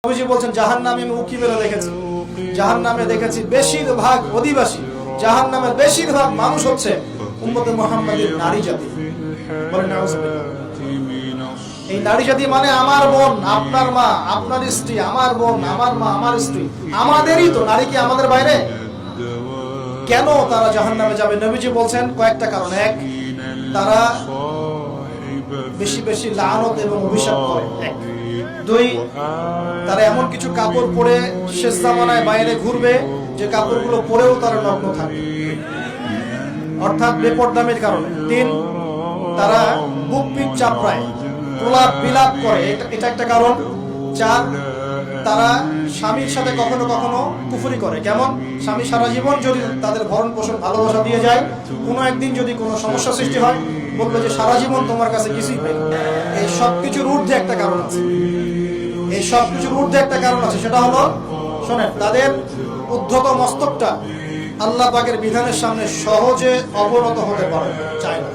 নবীজি বলছেন জাহান্নামে আমি উকি মেরে দেখেছি, জাহান্নামে দেখেছি বেশিরভাগ অধিবাসী, জাহান্নামের বেশিরভাগ মানুষ হচ্ছে উম্মতে মুহাম্মাদের নারী জাতি। বলেন নাউজুবিল্লাহ। এই নারী জাতি মানে আমার বোন, আপনার মা, আপনার স্ত্রী, আমার বোন, আমার মা, আমার স্ত্রী, আমাদেরই তো। নারী কি আমাদের বাইরে? কেন তারা জাহান্নামে যাবে? নবীজি বলছেন কয়েকটা কারণ। এক, তারা বেশি বেশি লানত এবং অভিশাপ করে। এক। দুই, তারা এমন কিছু কাপড় পরে শেষ জামানায় বাইরে ঘুরবে যে কাপড়গুলো পরেও তারা নগ্ন থাকবে, অর্থাৎ বেপরদামির কারণে। তিন, তারা বুক পিঠ চাপড়ায়, প্রলাপ বিলাপ করে, এটা একটা কারণ। চার, তারা স্বামীর সাথে কখনো কখনো কুফরি করে। কেমন? স্বামী সারা জীবন যদি তাদের ভরণ পোষণ ভালোবাসা দিয়ে যায়, কোনো একদিন যদি কোনো সমস্যা সৃষ্টি হয়, বলবে যে সারা জীবন তোমার কাছে কিছুই পাই। এই সব কিছুর ঊর্ধ্বে একটা কারণ আছে, এই সব কিছুর ঊর্ধ্বে একটা কারণ আছে, সেটা হলো, শোনেন, তাদের উদ্ধত মস্তকটা আল্লাহ পাকের বিধানের সামনে সহজে অবনত হতে পারে, চায় না।